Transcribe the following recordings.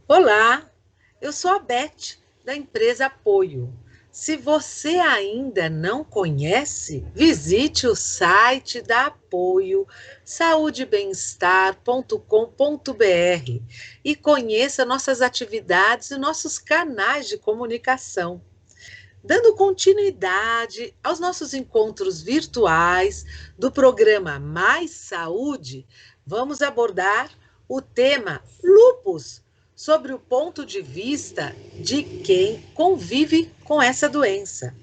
Olá, eu sou a Beth, da empresa Apoio. Se você ainda não conhece, visite o site da Apoio, saudebemestar.com.br e conheça nossas atividades e nossos canais de comunicação. Dando continuidade aos nossos encontros virtuais do programa Mais Saúde, vamos abordar o tema lupus, sobre o ponto de vista de quem convive com essa doença.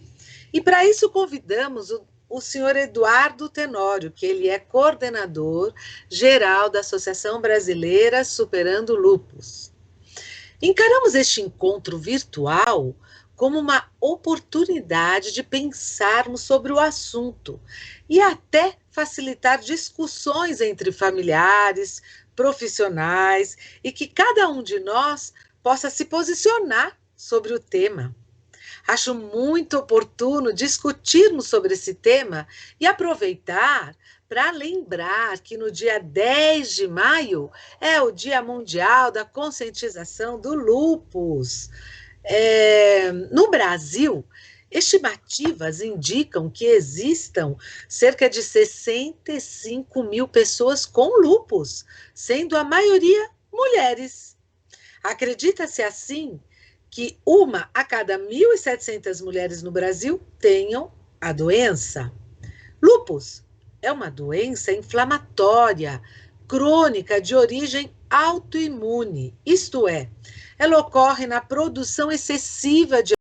E para isso convidamos o senhor Eduardo Tenório, que ele é coordenador geral da Associação Brasileira Superando o Lupus. Encaramos este encontro virtual como uma oportunidade de pensarmos sobre o assunto e até facilitar discussões entre familiares, profissionais e que cada um de nós possa se posicionar sobre o tema. Acho muito oportuno discutirmos sobre esse tema e aproveitar para lembrar que no dia 10 de maio é o Dia Mundial da Conscientização do Lúpus. No Brasil, estimativas indicam que existam cerca de 65 mil pessoas com lúpus, sendo a maioria mulheres. Acredita-se assim que uma a cada 1.700 mulheres no Brasil tenham a doença. Lúpus é uma doença inflamatória crônica de origem autoimune, isto é, ela ocorre na produção excessiva de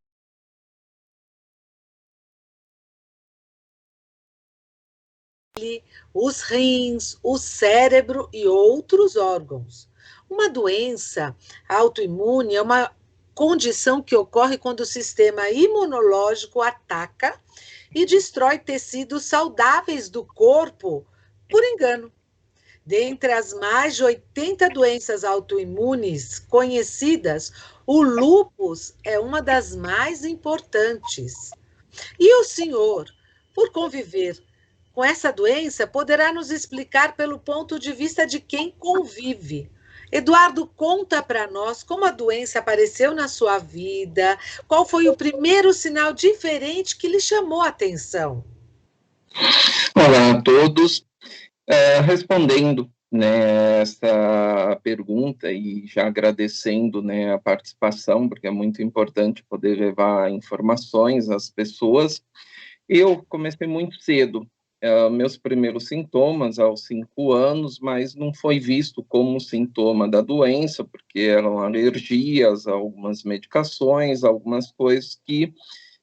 os rins, o cérebro e outros órgãos. Uma doença autoimune é uma condição que ocorre quando o sistema imunológico ataca e destrói tecidos saudáveis do corpo por engano. Dentre as mais de 80 doenças autoimunes conhecidas, o lúpus é uma das mais importantes. E o senhor, por conviver com essa doença, poderá nos explicar pelo ponto de vista de quem convive. Eduardo, conta para nós como a doença apareceu na sua vida, qual foi o primeiro sinal diferente que lhe chamou a atenção? Olá a todos. Respondendo, né, essa pergunta e já agradecendo, né, a participação, porque é muito importante poder levar informações às pessoas. Eu comecei muito cedo, meus primeiros sintomas aos 5 anos, mas não foi visto como sintoma da doença, porque eram alergias a algumas medicações, algumas coisas que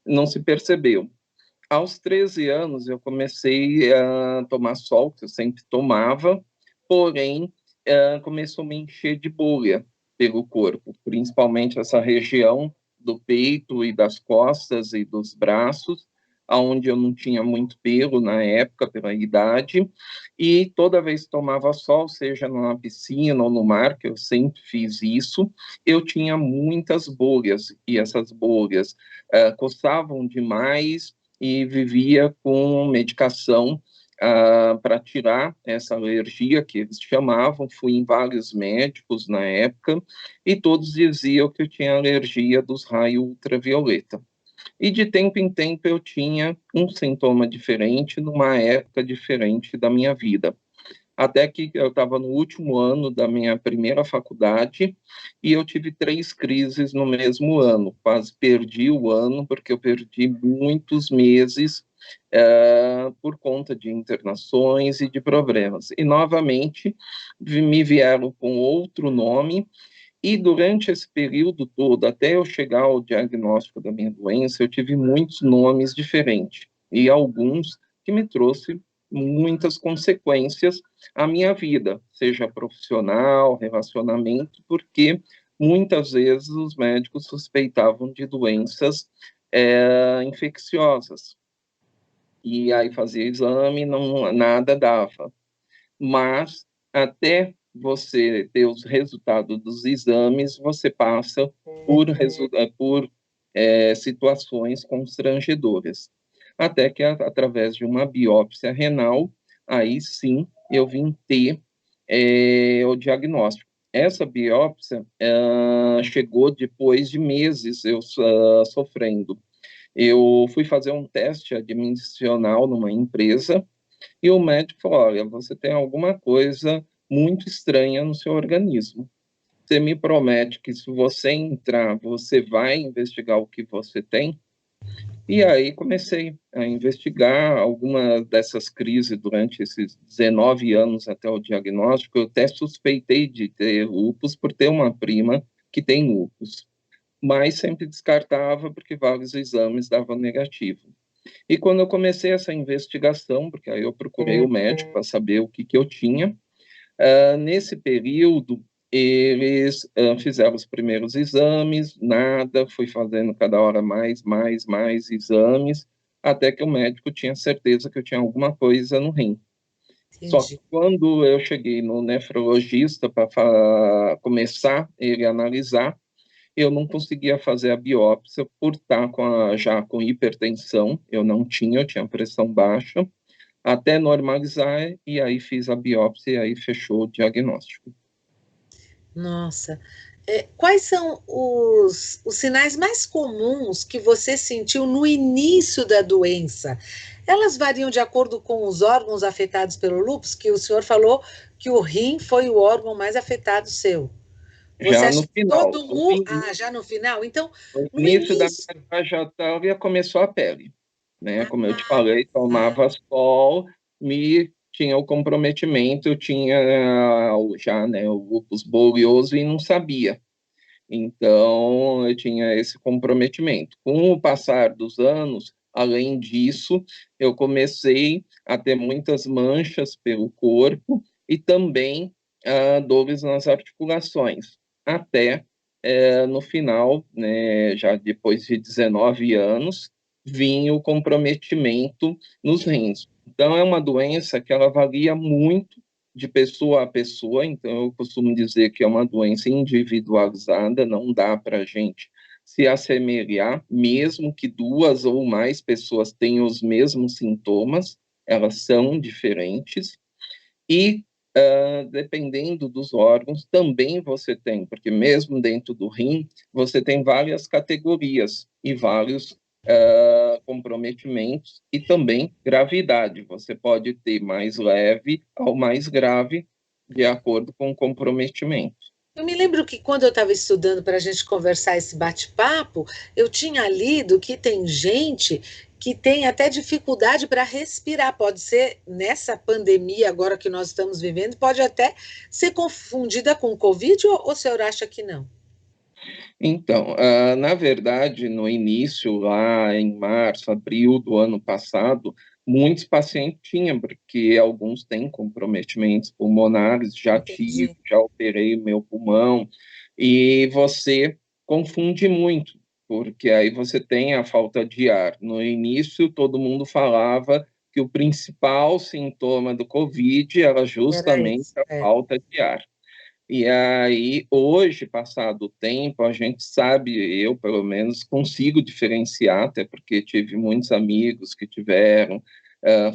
não se percebeu. Aos 13 anos, eu comecei a tomar sol, que eu sempre tomava, porém, começou a me encher de bolha pelo corpo, principalmente essa região do peito e das costas e dos braços, onde eu não tinha muito pelo na época, pela idade, e toda vez que tomava sol, seja numa piscina ou no mar, que eu sempre fiz isso, eu tinha muitas bolhas, e essas bolhas coçavam demais, e vivia com medicação para tirar essa alergia que eles chamavam. Fui em vários médicos na época e todos diziam que eu tinha alergia dos raios ultravioleta. E de tempo em tempo eu tinha um sintoma diferente numa época diferente da minha vida. Até que eu estava no último ano da minha primeira faculdade e eu tive 3 crises no mesmo ano. Quase perdi o ano, porque eu perdi muitos meses por conta de internações e de problemas. E, novamente, me vieram com outro nome, e durante esse período todo, até eu chegar ao diagnóstico da minha doença, eu tive muitos nomes diferentes, e alguns que me trouxe muitas consequências à minha vida, seja profissional, relacionamento, porque muitas vezes os médicos suspeitavam de doenças infecciosas. E aí fazia exame, não, nada dava. Mas até você ter os resultados dos exames, você passa por situações constrangedoras. Até que, através de uma biópsia renal, aí sim eu vim ter o diagnóstico. essa biópsia chegou depois de meses eu sofrendo. Eu fui fazer um teste admissional numa empresa e o médico falou: olha, você tem alguma coisa muito estranha no seu organismo. Você me promete que se você entrar, você vai investigar o que você tem? E aí comecei a investigar alguma dessas crises durante esses 19 anos até o diagnóstico. Eu até suspeitei de ter lúpus por ter uma prima que tem lúpus, mas sempre descartava porque vários exames davam negativo. E quando eu comecei essa investigação, porque aí eu procurei o médico para saber o que eu tinha, nesse período, eles fizeram os primeiros exames, nada, fui fazendo cada hora mais exames, até que o médico tinha certeza que eu tinha alguma coisa no rim. Só que Entendi. quando eu cheguei no nefrologista para começar ele a analisar, eu não conseguia fazer a biópsia por estar já com hipertensão, eu tinha pressão baixa, até normalizar, e aí fiz a biópsia e aí fechou o diagnóstico. Nossa. Quais são os sinais mais comuns que você sentiu no início da doença? Elas variam de acordo com os órgãos afetados pelo lúpus, que o senhor falou que o rim foi o órgão mais afetado seu. Você Já acha no que final, todo mundo. Ah, já no final? Então, no no início da início. minha trajetória começou a pele, né? Como eu te Ah, falei, tomava sol, tinha o comprometimento, eu tinha já, né, o lúpus bolioso e não sabia. Então, eu tinha esse comprometimento. Com o passar dos anos, além disso, eu comecei a ter muitas manchas pelo corpo e também dores nas articulações, até no final, né, já depois de 19 anos, vinha o comprometimento nos rins. Então, é uma doença que ela varia muito de pessoa a pessoa, então eu costumo dizer que é uma doença individualizada, não dá para a gente se assemelhar, mesmo que duas ou mais pessoas tenham os mesmos sintomas, elas são diferentes, e dependendo dos órgãos, também você tem, porque mesmo dentro do rim, você tem várias categorias e vários comprometimentos e também gravidade. Você pode ter mais leve ao mais grave, de acordo com o comprometimento. eu me lembro que quando eu estava estudando para a gente conversar esse bate-papo, eu tinha lido que tem gente que tem até dificuldade para respirar. Pode ser nessa pandemia agora que nós estamos vivendo, pode até ser confundida com Covid, ou o senhor acha que não? Então, na verdade, no início, lá em março, abril do ano passado, muitos pacientes tinham, porque alguns têm comprometimentos pulmonares, já tive, Entendi. já operei o meu pulmão, e você confunde muito, porque aí você tem a falta de ar. No início, todo mundo falava que o principal sintoma do COVID era Era justamente isso. a É. falta de ar. E aí, hoje, passado o tempo, a gente sabe, eu pelo menos consigo diferenciar, até porque tive muitos amigos que tiveram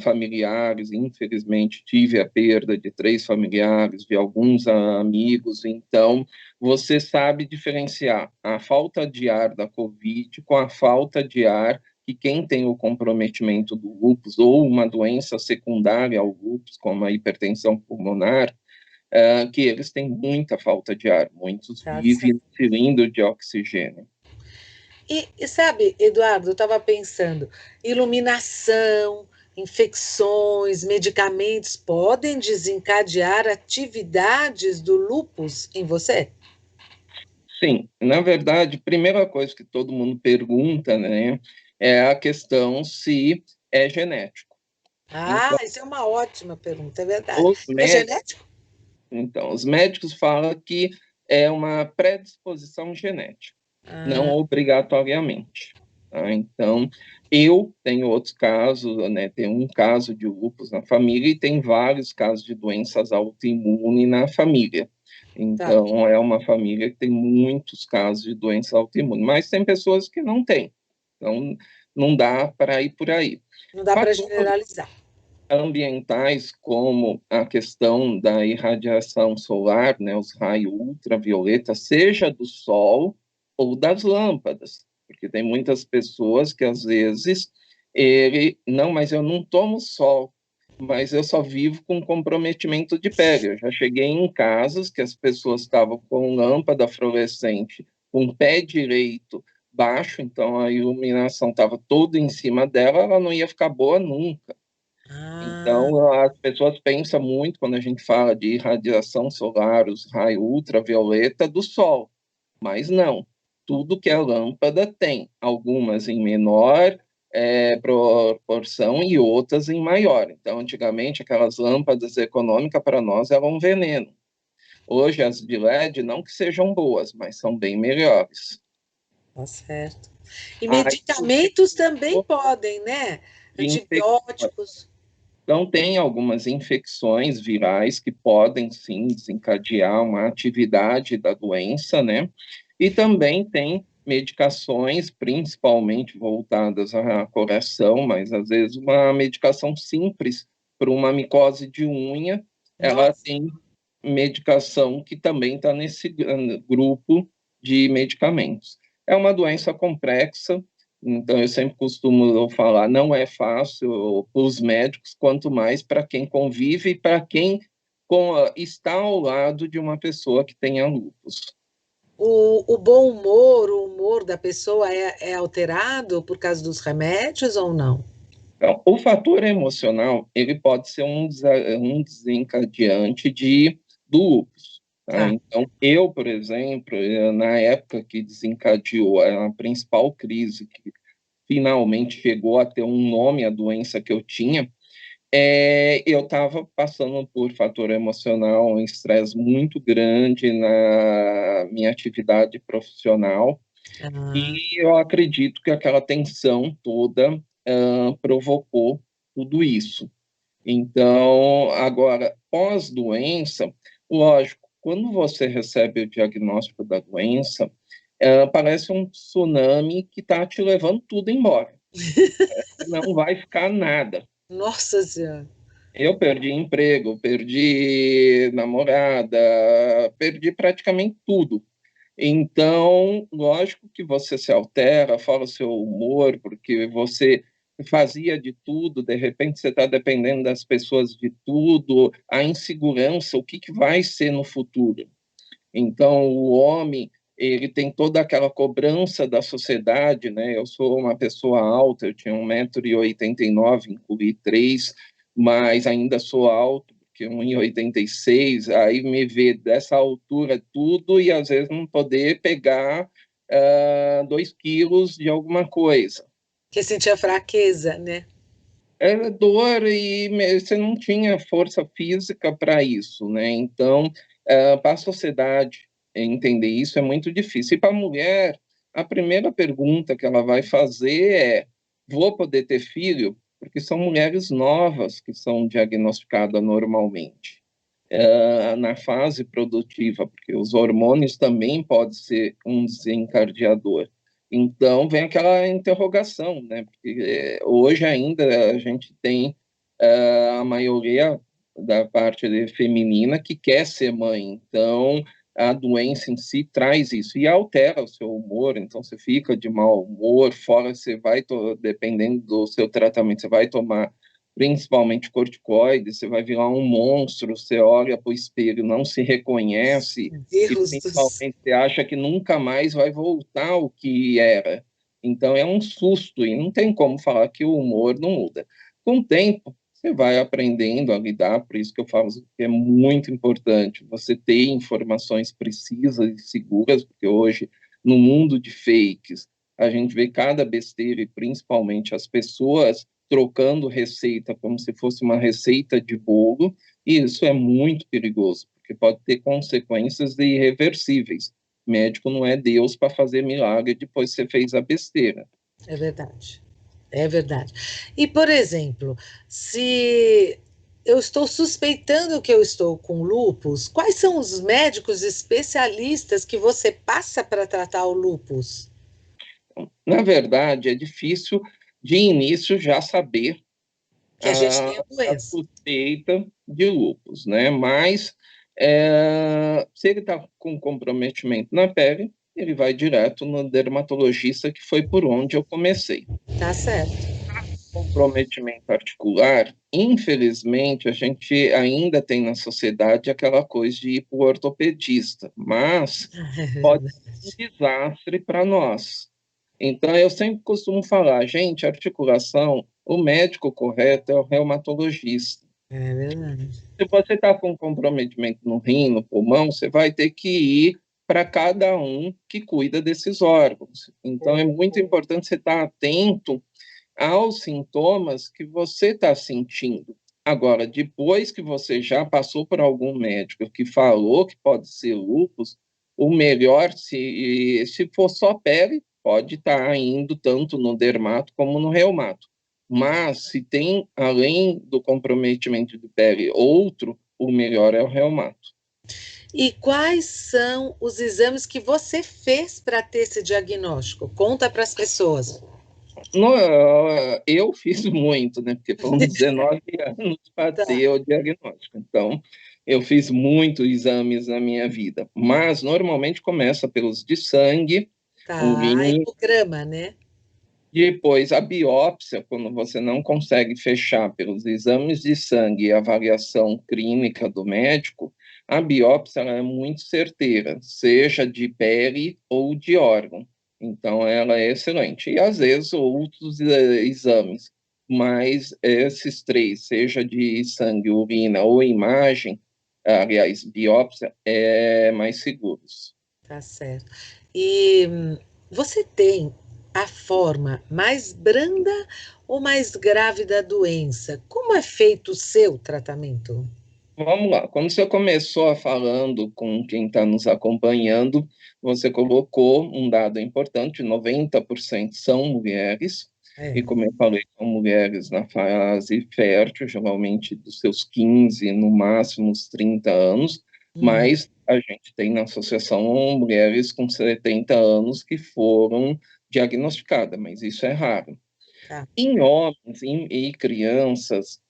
familiares, infelizmente tive a perda de 3 familiares, de alguns amigos, então você sabe diferenciar a falta de ar da Covid com a falta de ar que quem tem o comprometimento do lúpus ou uma doença secundária ao lúpus, como a hipertensão pulmonar, que eles têm muita falta de ar, muitos Tá vivem certo. no cilindro de oxigênio. E sabe, Eduardo, eu estava pensando, iluminação, infecções, medicamentos podem desencadear atividades do lúpus em você? Sim, na verdade, a primeira coisa que todo mundo pergunta, né, é a questão se é genético. Ah, Então, isso é uma ótima pergunta, é verdade. os É médicos, genético? os médicos falam que é uma predisposição genética, não Ah, obrigatoriamente. Tá? Então, eu tenho outros casos, né? Tem um caso de lúpus na família e tem vários casos de doenças autoimunes na família. tá. Então, é uma família que tem muitos casos de doença autoimune, mas tem pessoas que não têm. Então, não dá para ir por aí. Não dá para Fator generalizar. ambientais, como a questão da irradiação solar, né, os raios ultravioleta, seja do sol ou das lâmpadas, porque tem muitas pessoas que às vezes não, mas eu não tomo sol, mas eu só vivo com comprometimento de pele. Eu já cheguei em casas que as pessoas estavam com lâmpada fluorescente, com o pé direito baixo, então a iluminação estava toda em cima dela, ela não ia ficar boa nunca. Ah, Então, as pessoas pensam muito quando a gente fala de radiação solar, os raios ultravioleta do sol, mas não. Tudo que a lâmpada tem, algumas em menor proporção e outras em maior. Então, antigamente, aquelas lâmpadas econômicas para nós eram um veneno. Hoje, as de LED, não que sejam boas, mas são bem melhores. tá certo. E Aí, medicamentos também podem, né? de infecções. Antibióticos. Então, tem algumas infecções virais que podem, sim, desencadear uma atividade da doença, né? E também tem medicações, principalmente voltadas a coração, mas às vezes uma medicação simples para uma micose de unha, ela Nossa, tem medicação que também está nesse grupo de medicamentos. É uma doença complexa, então eu sempre costumo falar, não é fácil para os médicos, quanto mais para quem convive e para quem está ao lado de uma pessoa que tenha lúpus. o bom humor, o humor da pessoa é alterado por causa dos remédios ou não? Então, o fator emocional, ele pode ser um desencadeante do lúpus. Tá? Tá. Então, eu, por exemplo, na época que desencadeou a principal crise, que finalmente chegou a ter um nome a doença que eu tinha, eu estava passando por fator emocional, um estresse muito grande na minha atividade profissional, Ah, e eu acredito que aquela tensão toda provocou tudo isso. Então, agora, pós-doença, lógico, quando você recebe o diagnóstico da doença, parece um tsunami que está te levando tudo embora. Não vai ficar nada. nossa Senhora. Eu perdi emprego, perdi namorada, perdi praticamente tudo. Então, lógico que você se altera, fala o seu humor, porque você fazia de tudo, de repente você está dependendo das pessoas de tudo, a insegurança, o que, que vai ser no futuro. Então, o homem, ele tem toda aquela cobrança da sociedade, né? Eu sou uma pessoa alta, eu tinha 1,89 m, incluí 3, mas ainda sou alto, porque 1,86 m, aí me vê dessa altura tudo e às vezes não poder pegar 2 quilos de alguma coisa. Que sentia fraqueza, né? Era dor e você não tinha força física para isso, né? Então, para a sociedade entender isso é muito difícil. E para a mulher, a primeira pergunta que ela vai fazer é: vou poder ter filho? Porque são mulheres novas que são diagnosticadas normalmente na fase produtiva, porque os hormônios também podem ser um desencadeador. Então, vem aquela interrogação, né? Porque hoje ainda a gente tem a maioria da parte feminina que quer ser mãe. Então, a doença em si traz isso e altera o seu humor. Então, você fica de mau humor, fora você vai, dependendo do seu tratamento, você vai tomar principalmente corticoides, você vai virar um monstro, você olha para o espelho, não se reconhece e Deus do céu. principalmente você acha que nunca mais vai voltar ao que era. Então é um susto e não tem como falar que o humor não muda. Com o tempo, você vai aprendendo a lidar, por isso que eu falo que é muito importante você ter informações precisas e seguras, porque hoje, no mundo de fakes, a gente vê cada besteira e principalmente as pessoas trocando receita como se fosse uma receita de bolo, e isso é muito perigoso, porque pode ter consequências irreversíveis. Médico não é Deus para fazer milagre depois que você fez a besteira. É verdade. É verdade. E, por exemplo, se eu estou suspeitando que eu estou com lúpus, quais são os médicos especialistas que você passa para tratar o lúpus? Na verdade, é difícil de início já saber Que a gente tem a a doença. suspeita de lúpus, né? Mas se ele está com comprometimento na pele, ele vai direto no dermatologista, que foi por onde eu comecei. Tá certo. Comprometimento articular, infelizmente, a gente ainda tem na sociedade aquela coisa de ir para o ortopedista, mas É pode ser um verdade. desastre para nós. Então, eu sempre costumo falar, gente, articulação, o médico correto é o reumatologista. É verdade. Se você está com comprometimento no rim, no pulmão, você vai ter que ir para cada um que cuida desses órgãos. Então, é muito importante você estar atento aos sintomas que você está sentindo. Agora, depois que você já passou por algum médico que falou que pode ser lúpus, o melhor, se for só pele, pode estar indo tanto no dermato como no reumato. Mas se tem, além do comprometimento de pele, outro, o melhor é o reumato. E quais são os exames que você fez para ter esse diagnóstico? Conta para as pessoas. No, eu fiz muito, né? Porque foram 19 anos para Tá, ter o diagnóstico. Então, eu fiz muitos exames na minha vida. Mas, normalmente, começa pelos de sangue, tá. urina, Hemograma, né? depois a biópsia, quando você não consegue fechar pelos exames de sangue e avaliação clínica do médico, a biópsia ela é muito certeira, seja de pele ou de órgão. Então, ela é excelente. E, às vezes, outros exames, mas esses três, seja de sangue, urina ou imagem, aliás, biópsia, é mais seguros. Tá certo. E você tem a forma mais branda ou mais grave da doença? Como é feito o seu tratamento? Vamos lá. Quando você começou falando com quem está nos acompanhando, você colocou um dado importante: 90% são mulheres. É. E, como eu falei, são mulheres na fase fértil, geralmente dos seus 15, no máximo os 30 anos. Uhum. Mas a gente tem na associação mulheres com 70 anos que foram diagnosticadas, mas isso é raro. Tá. Em homens e crianças,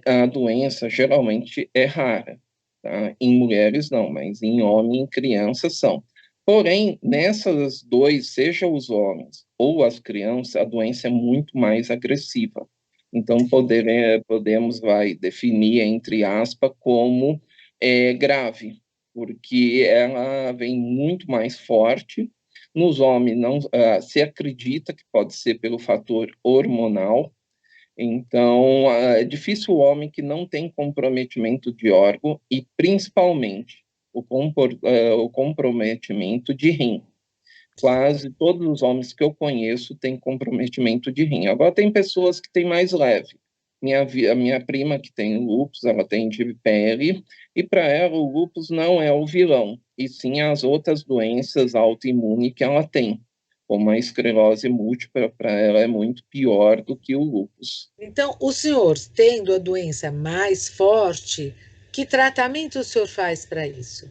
a doença geralmente é rara, tá? Em mulheres não, mas em homem e crianças são. Porém, nessas dois, seja os homens ou as crianças, a doença é muito mais agressiva. Então, podemos vai definir, entre aspas, como grave, porque ela vem muito mais forte. Nos homens, não se acredita que pode ser pelo fator hormonal. Então, é difícil o homem que não tem comprometimento de órgão e, principalmente, o comprometimento de rim. Quase todos os homens que eu conheço têm comprometimento de rim. Agora, tem pessoas que têm mais leve. A minha prima, que tem lúpus, ela tem de pele, e para ela o lúpus não é o vilão, e sim as outras doenças autoimunes que ela tem, como a esclerose múltipla, para ela é muito pior do que o lúpus. Então, o senhor, tendo a doença mais forte, que tratamento o senhor faz para isso? O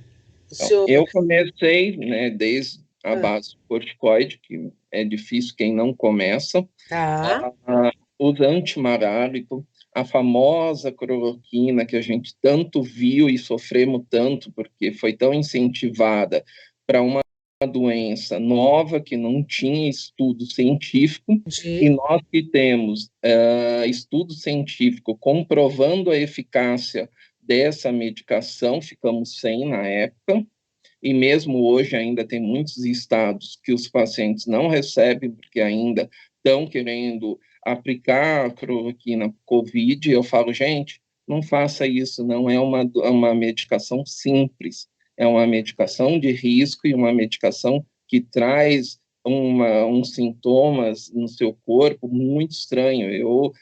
Então, senhor. eu comecei, né, desde a Ah, base corticoide, que é difícil quem não começa, tá. os antimarálico, a famosa cloroquina que a gente tanto viu e sofremos tanto porque foi tão incentivada para uma doença nova que não tinha estudo científico, e De. nós que temos estudo científico comprovando a eficácia dessa medicação, ficamos sem na época, e mesmo hoje ainda tem muitos estados que os pacientes não recebem porque ainda estão querendo aplicar a cloroquina COVID. Eu falo, gente, não faça isso, não é uma medicação simples, é uma medicação de risco e uma medicação que traz uns sintomas no seu corpo muito estranho.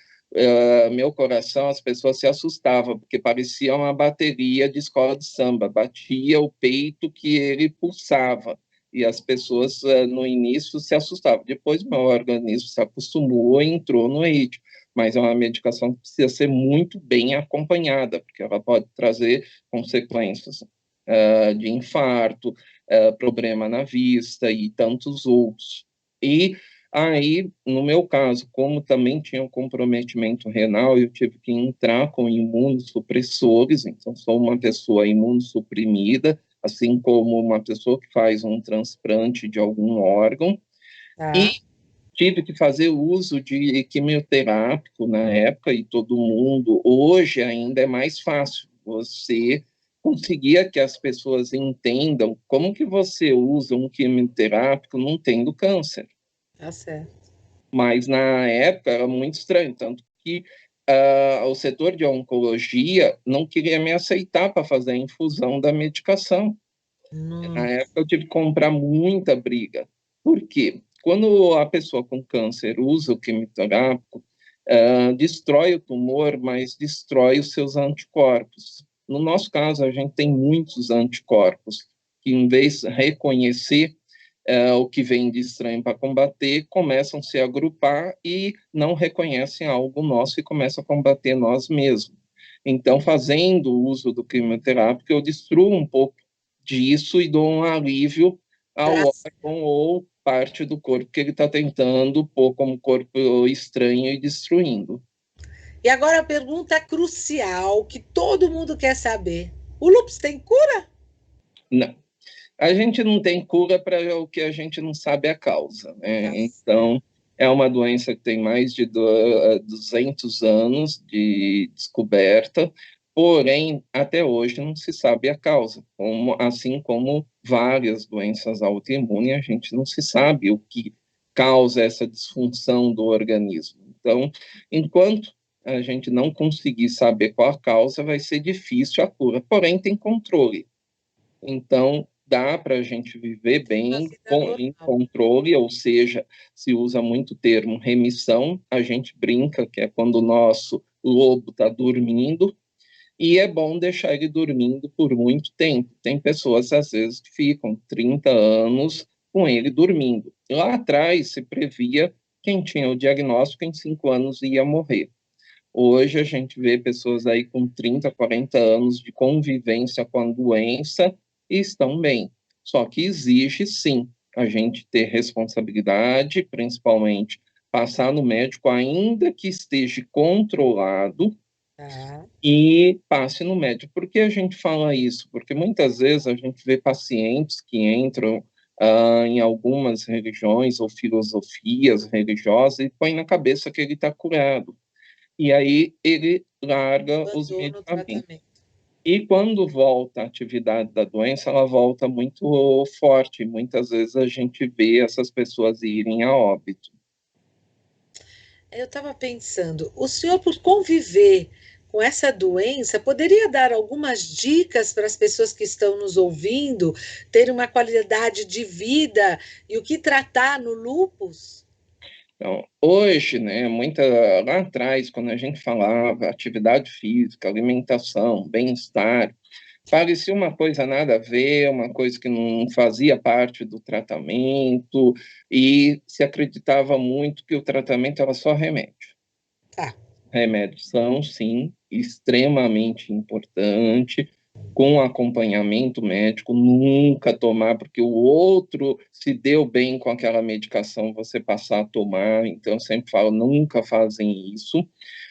Meu coração, as pessoas se assustavam, porque parecia uma bateria de escola de samba, batia o peito que ele pulsava, e as pessoas no início se assustavam. Depois meu organismo se acostumou e entrou no ritmo, mas é uma medicação que precisa ser muito bem acompanhada, porque ela pode trazer consequências de infarto, problema na vista e tantos outros. E Aí, no meu caso, como também tinha um comprometimento renal, eu tive que entrar com imunossupressores, então sou uma pessoa imunossuprimida, assim como uma pessoa que faz um transplante de algum órgão, e Tá. tive que fazer uso de quimioterápico na época, e todo mundo, hoje ainda é mais fácil você conseguir que as pessoas entendam como que você usa um quimioterápico não tendo câncer. Tá certo. Mas na época era muito estranho, tanto que o setor de oncologia não queria me aceitar para fazer a infusão da medicação. Na Nossa. época eu tive que comprar muita briga. Por quê? Quando a pessoa com câncer usa o quimioterápico, destrói o tumor, mas destrói os seus anticorpos. No nosso caso, a gente tem muitos anticorpos que, em vez de reconhecer o que vem de estranho para combater, começam a se agrupar e não reconhecem algo nosso e começam a combater nós mesmos. Então, fazendo o uso do quimioterápico, eu destruo um pouco disso e dou um alívio ao Pra... órgão ou parte do corpo que ele está tentando pôr como corpo estranho e destruindo. E agora a pergunta crucial que todo mundo quer saber: o lúpus tem cura? Não. A gente não tem cura para o que a gente não sabe a causa, Tá né? certo. Então, é uma doença que tem mais de 200 anos de descoberta, porém, até hoje não se sabe a causa, assim como várias doenças autoimunes, a gente não se sabe o que causa essa disfunção do organismo. Então, enquanto a gente não conseguir saber qual a causa, vai ser difícil a cura, porém, tem controle. Então, dá para a gente viver Uma bem vida em normal. controle, ou seja, se usa muito o termo remissão, a gente brinca que é quando o nosso lobo está dormindo, e é bom deixar ele dormindo por muito tempo. Tem pessoas, às vezes, que ficam 30 anos com ele dormindo. Lá atrás se previa quem tinha o diagnóstico em 5 anos ia morrer. Hoje a gente vê pessoas aí com 30, 40 anos de convivência com a doença e estão bem. Só que exige, sim, a gente ter responsabilidade, principalmente passar no médico, ainda que esteja controlado, Tá. e passe no médico. Por que a gente fala isso? Porque muitas vezes a gente vê pacientes que entram em algumas religiões ou filosofias religiosas e põe na cabeça que ele está curado. E aí ele larga os Abandono o medicamentos. tratamento. E quando volta a atividade da doença, ela volta muito forte. Muitas vezes a gente vê essas pessoas irem a óbito. Eu estava pensando, o senhor, por conviver com essa doença, poderia dar algumas dicas para as pessoas que estão nos ouvindo terem uma qualidade de vida e o que tratar no lúpus? Então, hoje, né, lá atrás, quando a gente falava atividade física, alimentação, bem-estar, parecia uma coisa nada a ver, uma coisa que não fazia parte do tratamento, e se acreditava muito que o tratamento era só remédio. Tá. Remédios são, sim, extremamente importante, com acompanhamento médico, nunca tomar, porque o outro se deu bem com aquela medicação, você passar a tomar, então eu sempre falo, nunca fazem isso,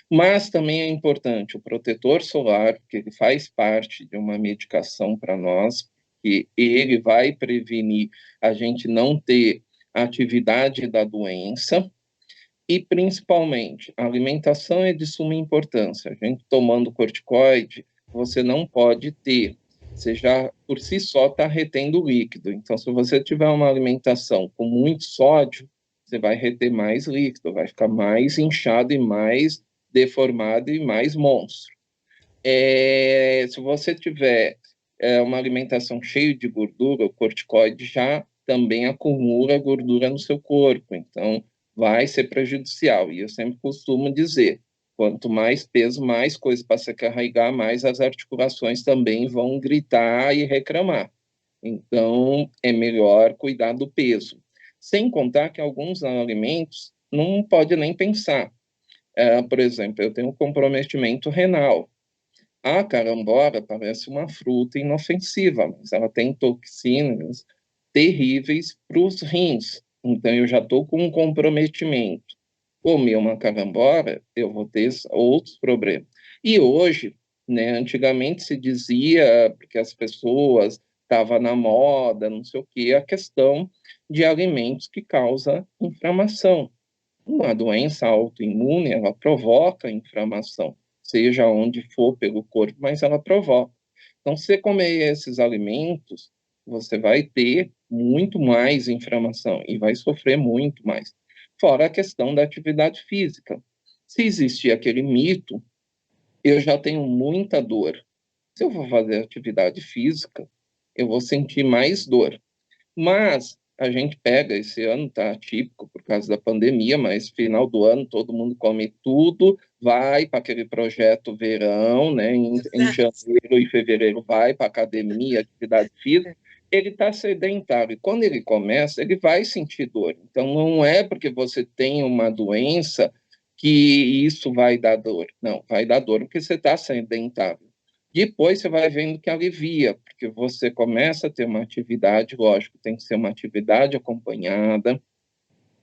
mas também é importante o protetor solar, porque ele faz parte de uma medicação para nós, que ele vai prevenir a gente não ter atividade da doença, e, principalmente, a alimentação é de suma importância. A gente tomando corticoide, você não pode ter. Você já, por si só, está retendo líquido. Então, se você tiver uma alimentação com muito sódio, você vai reter mais líquido, vai ficar mais inchado e mais deformado e mais monstro. Se você tiver uma alimentação cheia de gordura, o corticoide já também acumula gordura no seu corpo, então vai ser prejudicial. E eu sempre costumo dizer, quanto mais peso, mais coisa para você carregar, mais as articulações também vão gritar e reclamar. Então, é melhor cuidar do peso. Sem contar que alguns alimentos não pode nem pensar. Por exemplo, eu tenho um comprometimento renal. A carambola parece uma fruta inofensiva, mas ela tem toxinas terríveis para os rins. Então, eu já estou com um comprometimento. Comer uma carambora, eu vou ter outros problemas. E hoje, né, antigamente se dizia, porque as pessoas estavam na moda, não sei o quê, a questão de alimentos que causam inflamação. Uma doença autoimune, ela provoca inflamação, seja onde for pelo corpo, mas ela provoca. Então, se você comer esses alimentos, você vai ter muito mais inflamação e vai sofrer muito mais. Fora a questão da atividade física. Se existir aquele mito, eu já tenho muita dor. Se eu vou fazer atividade física, eu vou sentir mais dor. Mas a gente pega, esse ano tá típico por causa da pandemia, mas final do ano todo mundo come tudo, vai para aquele projeto verão, né? Em janeiro e fevereiro vai para academia, atividade física, ele está sedentário. E quando ele começa, ele vai sentir dor. Então não é porque você tem uma doença que isso vai dar dor. Não, vai dar dor porque você está sedentário. Depois você vai vendo que alivia, porque você começa a ter uma atividade, lógico, tem que ser uma atividade acompanhada,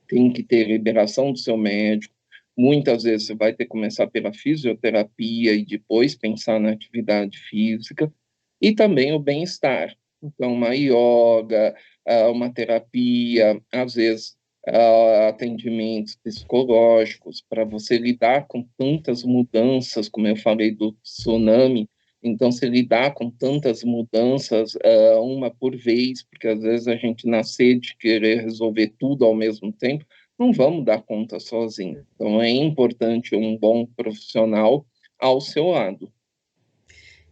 tem que ter liberação do seu médico. Muitas vezes você vai ter que começar pela fisioterapia e depois pensar na atividade física. E também o bem-estar. Então, uma yoga, uma terapia, às vezes atendimentos psicológicos para você lidar com tantas mudanças, como eu falei do tsunami. Então, se lidar com tantas mudanças, uma por vez, porque às vezes a gente na sede de querer resolver tudo ao mesmo tempo, não vamos dar conta sozinho. Então, é importante um bom profissional ao seu lado.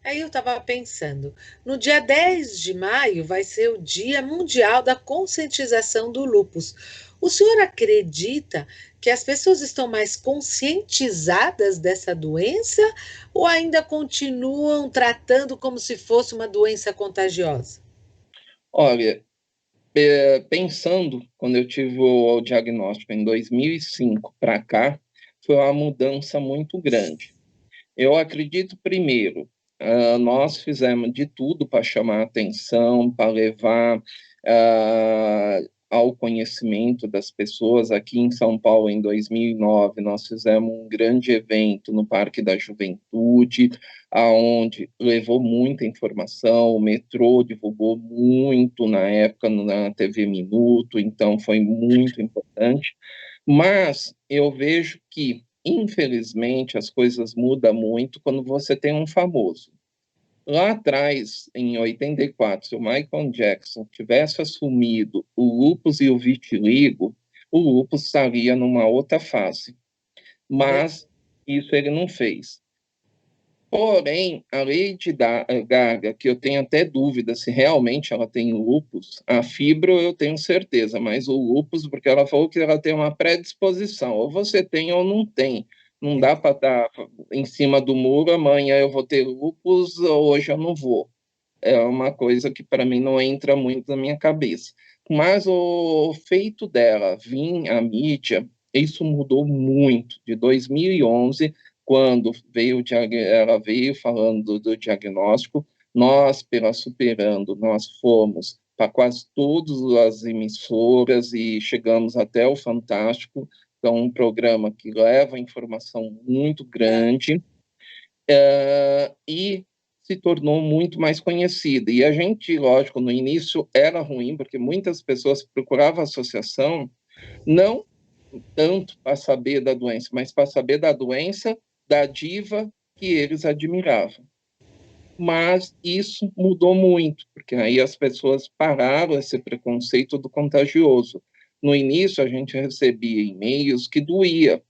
Aí eu estava pensando, no dia 10 de maio vai ser o Dia Mundial da Conscientização do Lúpus. O senhor acredita que as pessoas estão mais conscientizadas dessa doença ou ainda continuam tratando como se fosse uma doença contagiosa? Olha, pensando, quando eu tive o diagnóstico em 2005 para cá, foi uma mudança muito grande. Eu acredito, primeiro, nós fizemos de tudo para chamar a atenção, para levar ao conhecimento das pessoas. Aqui em São Paulo, em 2009, nós fizemos um grande evento no Parque da Juventude, aonde levou muita informação, o metrô divulgou muito na época na TV Minuto, então foi muito importante. Mas eu vejo que, infelizmente, as coisas mudam muito quando você tem um famoso. Lá atrás, em 84, se o Michael Jackson tivesse assumido o lúpus e o vitiligo, o lúpus estaria numa outra fase. Mas isso ele não fez. Porém, a Lady Gaga, que eu tenho até dúvida se realmente ela tem lúpus, a fibro eu tenho certeza, mas o lúpus, porque ela falou que ela tem uma predisposição, ou você tem ou não tem. Não dá para estar em cima do muro, amanhã eu vou ter lúpus, hoje eu não vou. É uma coisa que para mim não entra muito na minha cabeça. Mas o feito dela vir à mídia, isso mudou muito. De 2011, quando ela veio falando do diagnóstico, nós, pela Superando, nós fomos para quase todas as emissoras e chegamos até o Fantástico, então um programa que leva informação muito grande, e se tornou muito mais conhecida. E a gente, lógico, no início era ruim, porque muitas pessoas procuravam a associação não tanto para saber da doença, mas para saber da doença da diva que eles admiravam. Mas isso mudou muito, porque aí as pessoas pararam esse preconceito do contagioso. No início, a gente recebia e-mails que doía,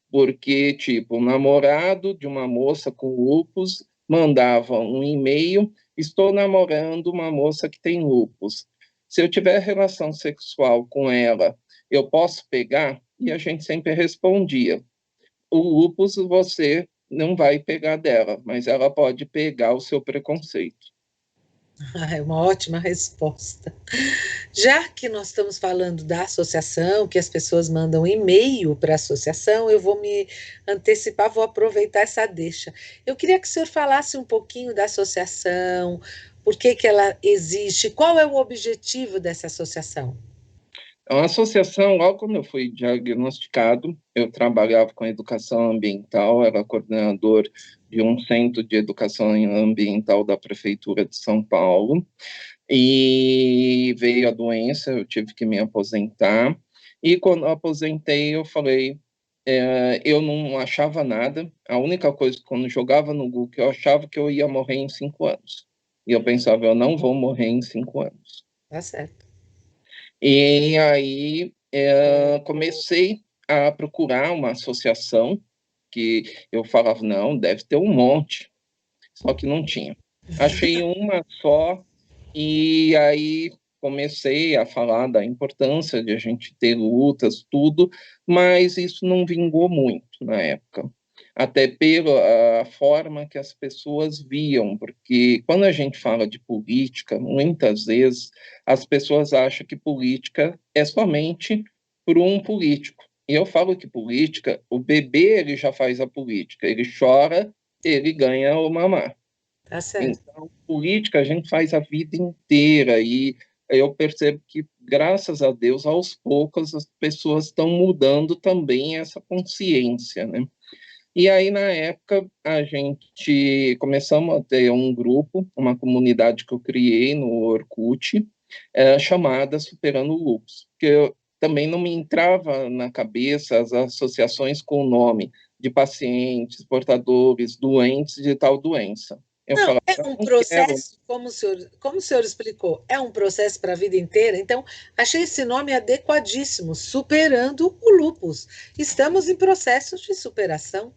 porque, tipo, o namorado de uma moça com lúpus mandava um e-mail: estou namorando uma moça que tem lúpus. Se eu tiver relação sexual com ela, eu posso pegar? E a gente sempre respondia: o lúpus você não vai pegar dela, mas ela pode pegar o seu preconceito. Ah, é uma ótima resposta. Já que nós estamos falando da associação, que as pessoas mandam e-mail para a associação, eu vou me antecipar, vou aproveitar essa deixa. Eu queria que o senhor falasse um pouquinho da associação, por que que ela existe, qual é o objetivo dessa associação? A associação, logo quando eu fui diagnosticado, eu trabalhava com educação ambiental, era coordenador de um centro de educação ambiental da Prefeitura de São Paulo, e veio a doença, eu tive que me aposentar, e quando eu aposentei, eu falei, eu não achava nada, a única coisa, quando jogava no Google, eu achava que eu ia morrer em 5 anos, e eu pensava, eu não vou morrer em 5 anos. Tá certo. E aí comecei a procurar uma associação que eu falava, não, deve ter um monte, só que não tinha. Achei uma só e aí comecei a falar da importância de a gente ter lutas, tudo, mas isso não vingou muito na época. Até pela forma que as pessoas viam, porque quando a gente fala de política, muitas vezes as pessoas acham que política é somente por um político. E eu falo que política, o bebê ele já faz a política, ele chora, ele ganha o mamar. Tá certo. Então, política a gente faz a vida inteira e eu percebo que, graças a Deus, aos poucos as pessoas estão mudando também essa consciência, né? E aí, na época, a gente começamos a ter um grupo, uma comunidade que eu criei no Orkut, chamada Superando o Lupus, que eu também não me entrava na cabeça as associações com o nome de pacientes, portadores, doentes de tal doença. Eu Não, falava, é eu um não quero. processo, como o senhor explicou, é um processo para a vida inteira. Então, achei esse nome adequadíssimo, superando o lupus. Estamos em processos de superação.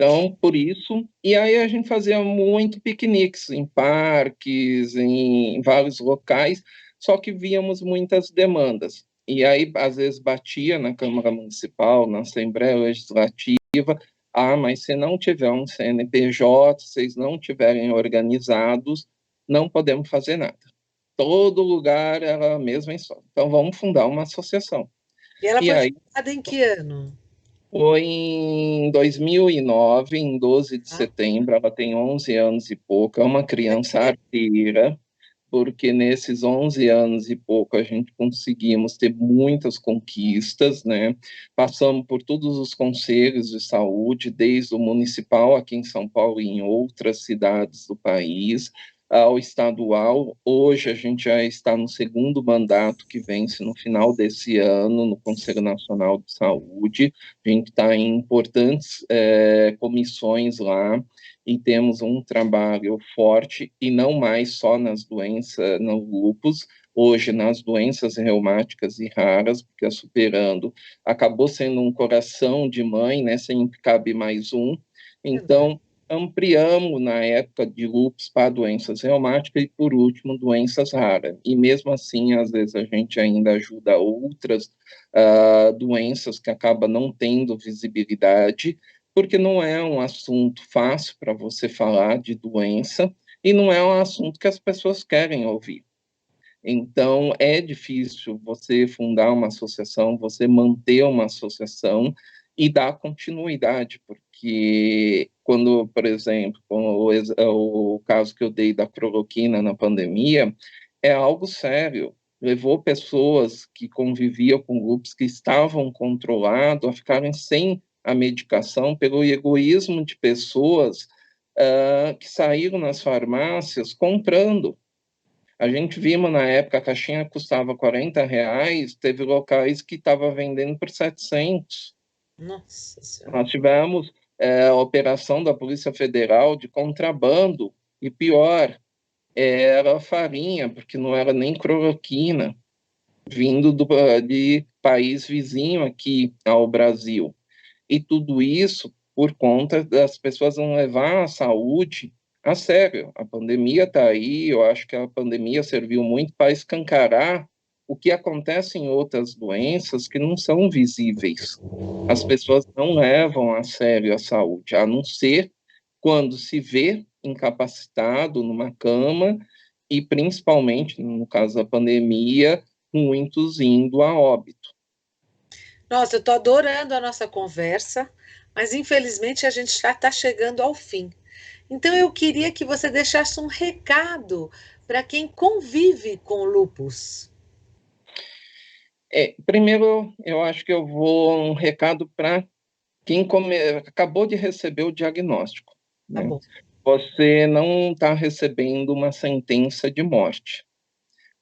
Então, por isso, e aí a gente fazia muito piqueniques em parques, em vários locais, só que víamos muitas demandas. E aí, às vezes, batia na Câmara Municipal, na Assembleia Legislativa, mas se não tiver um CNPJ, se vocês não tiverem organizados, não podemos fazer nada. Todo lugar era a mesma história. Então, vamos fundar uma associação. E ela E foi aí, fundada em que ano? foi em 2009, em 12 de Ah, setembro, ela tem 11 anos e pouco, é uma criança arteira, porque nesses 11 anos e pouco a gente conseguimos ter muitas conquistas, né? Passamos por todos os conselhos de saúde, desde o municipal aqui em São Paulo e em outras cidades do país, ao estadual. Hoje a gente já está no segundo mandato que vence no final desse ano no Conselho Nacional de Saúde. A gente está em importantes comissões lá e temos um trabalho forte e não mais só nas doenças, no lúpus, hoje nas doenças reumáticas e raras, porque a Superando acabou sendo um coração de mãe, né, sempre cabe mais um. verdade. Então, ampliamos na época de lúpus para doenças reumáticas e, por último, doenças raras. E mesmo assim, às vezes a gente ainda ajuda outras doenças que acabam não tendo visibilidade, porque não é um assunto fácil para você falar de doença e não é um assunto que as pessoas querem ouvir. Então, é difícil você fundar uma associação, você manter uma associação e dar continuidade, porque quando, por exemplo, o caso que eu dei da cloroquina na pandemia, é algo sério. Levou pessoas que conviviam com grupos que estavam controlados a ficarem sem a medicação pelo egoísmo de pessoas que saíram nas farmácias comprando. A gente vimos na época a caixinha custava R$ 40, teve locais que estavam vendendo por 700. Nossa Senhora. Nós tivemos a operação da Polícia Federal de contrabando, e pior, era farinha, porque não era nem cloroquina, vindo de país vizinho aqui ao Brasil. E tudo isso por conta das pessoas não levar a saúde a sério. A pandemia está aí, eu acho que a pandemia serviu muito para escancarar o que acontece em outras doenças que não são visíveis. As pessoas não levam a sério a saúde, a não ser quando se vê incapacitado numa cama e, principalmente, no caso da pandemia, muitos indo a óbito. Nossa, eu estou adorando a nossa conversa, mas infelizmente a gente já está chegando ao fim. Então eu queria que você deixasse um recado para quem convive com o lupus. Primeiro, eu acho que eu vou um recado para quem acabou de receber o diagnóstico, Tá né? bom. Você não está recebendo uma sentença de morte.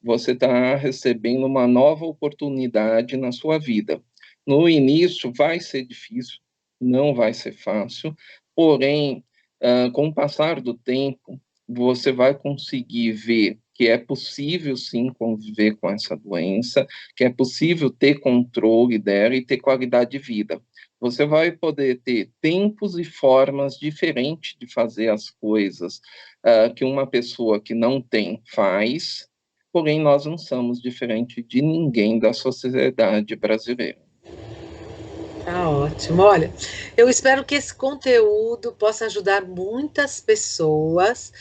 Você está recebendo uma nova oportunidade na sua vida. No início vai ser difícil, não vai ser fácil, porém, com o passar do tempo, você vai conseguir ver que é possível sim conviver com essa doença, que é possível ter controle dela e ter qualidade de vida. Você vai poder ter tempos e formas diferentes de fazer as coisas que uma pessoa que não tem faz, porém nós não somos diferente de ninguém da sociedade brasileira. Tá ótimo. Olha, eu espero que esse conteúdo possa ajudar muitas pessoas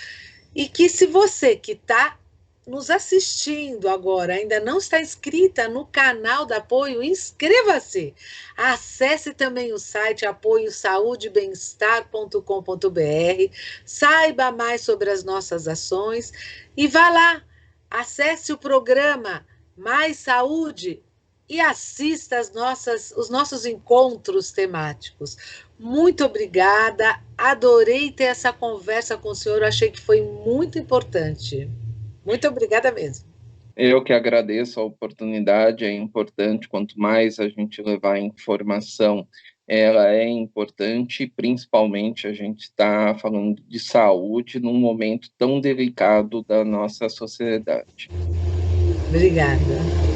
e que se você que está nos assistindo agora ainda não está inscrita no canal da Apoio, inscreva-se. Acesse também o site apoiosaudebemestar.com.br, saiba mais sobre as nossas ações e vá lá, acesse o programa Mais Saúde e assista os nossos encontros temáticos. Muito obrigada, adorei ter essa conversa com o senhor, achei que foi muito importante. Muito obrigada mesmo. Eu que agradeço a oportunidade, é importante, quanto mais a gente levar informação, ela é importante, principalmente a gente está falando de saúde num momento tão delicado da nossa sociedade. Obrigada.